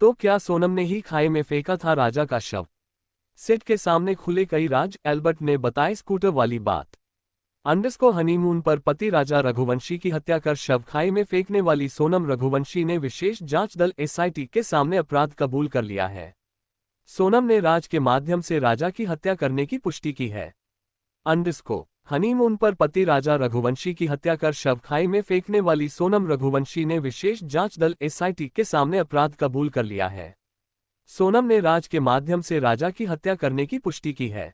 तो क्या सोनम ने ही खाई में फेंका था राजा का शव? सेट के सामने खुले कई राज, एल्बर्ट ने बताई स्कूटर वाली बात। अंडरस्को हनीमून पर पति राजा रघुवंशी की हत्या कर शव खाई में फेंकने वाली सोनम रघुवंशी ने विशेष जांच दल एसआईटी के सामने अपराध कबूल कर लिया है। सोनम ने राज के माध्यम से राजा की हत्या करने की पुष्टि की है। अंडरस्को हनीमून पर पति राजा रघुवंशी की हत्या कर शव खाई में फेंकने वाली सोनम रघुवंशी ने विशेष जांच दल एसआईटी के सामने अपराध कबूल कर लिया है। सोनम ने राज के माध्यम से राजा की हत्या करने की पुष्टि की है।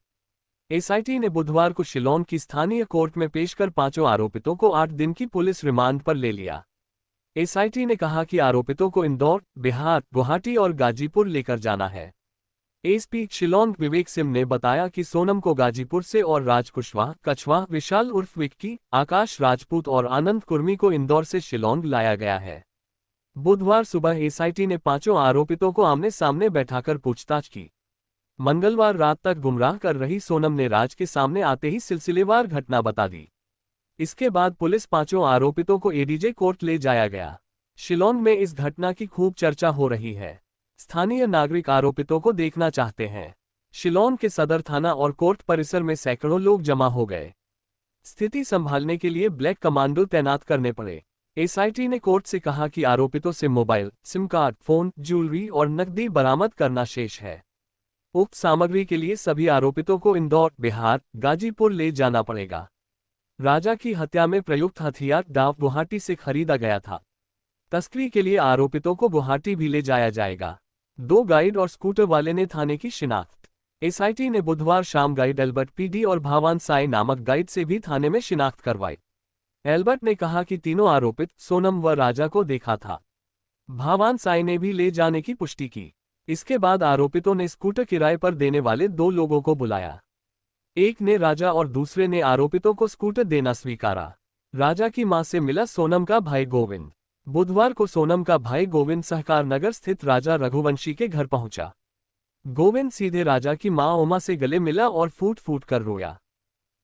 एसआईटी ने बुधवार को शिलोंग की स्थानीय कोर्ट में पेश कर पांचों आरोपितों को 8 दिन की पुलिस रिमांड पर ले लिया। एसआईटी ने कहा कि आरोपितों को इंदौर, बिहार, गुवाहाटी और गाजीपुर लेकर जाना है। एसपी शिलोंग विवेक सिंह ने बताया कि सोनम को गाजीपुर से और राज कुशवाहा, कछवाहा, विशाल उर्फ विक्की, आकाश राजपूत और आनंद कुर्मी को इंदौर से शिलोंग लाया गया है। बुधवार सुबह एसआईटी ने पांचों आरोपितों को आमने सामने बैठाकर पूछताछ की। मंगलवार रात तक गुमराह कर रही सोनम ने राज के सामने आते ही सिलसिलेवार घटना बता दी। इसके बाद पुलिस पांचों आरोपितों को एडीजे कोर्ट ले जाया गया। शिलोंग में इस घटना की खूब चर्चा हो रही है। स्थानीय नागरिक आरोपितों को देखना चाहते हैं। शिलोंग के सदर थाना और कोर्ट परिसर में सैकड़ों लोग जमा हो गए। स्थिति संभालने के लिए ब्लैक कमांडो तैनात करने पड़े। एसआईटी ने कोर्ट से कहा कि आरोपितों से mobile, SIM card, phone, jewellery और नकदी बरामद करना शेष है। उक्त सामग्री के लिए सभी आरोपितों को इंदौर, बिहार, गाजीपुर ले जाना पड़ेगा। राजा की हत्या में प्रयुक्त हथियार डाव गुवाहाटी से खरीदा गया था। तस्करी के लिए आरोपितों को गुवाहाटी भी ले जाया जाएगा। 2 गाइड और स्कूटर वाले ने थाने की शिनाख्त। एसआईटी ने बुधवार शाम गाइड एल्बर्ट पीडी और भावान साई नामक गाइड से भी थाने में शिनाख्त करवाई। एल्बर्ट ने कहा कि तीनों आरोपित सोनम व राजा को देखा था। भावान साई ने भी ले जाने की पुष्टि की। इसके बाद आरोपितों ने स्कूटर किराए पर देने वाले 2 लोगों को बुलाया। एक ने राजा और दूसरे ने आरोपितों को स्कूटर देना स्वीकारा। राजा की मां से मिला सोनम का भाई गोविंद। बुधवार को सोनम का भाई गोविंद सहकार नगर स्थित राजा रघुवंशी के घर पहुंचा। गोविंद सीधे राजा की मां उमा से गले मिला और फूट फूट कर रोया।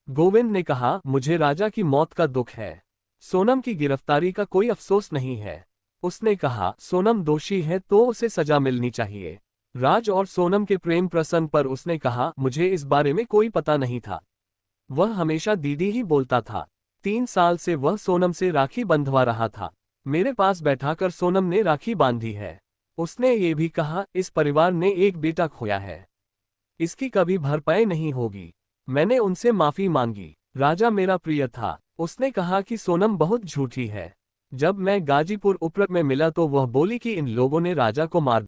गोविंद ने कहा, मुझे राजा की मौत का दुख है। सोनम की गिरफ्तारी का कोई अफसोस नहीं है। उसने कहा, सोनम दोषी है तो उसे सजा मिलनी चाहिए। राज और सोनम के प्रेम प्रसंग पर उसने कहा, मुझे इस बारे में कोई पता नहीं था। वह हमेशा दीदी ही बोलता था। 3 साल से वह सोनम से राखी बंधवा रहा था। मेरे पास बैठाकर सोनम ने राखी बांधी है। उसने ये भी कहा, इस परिवार ने एक बेटा खोया है। इसकी कभी भरपाई नहीं होगी। मैंने उनसे माफी मांगी। राजा मेरा प्रिय था। उसने कहा कि सोनम बहुत झूठी है। जब मैं गाजीपुर उपरक में मिला तो वह बोली कि इन लोगों ने राजा को मार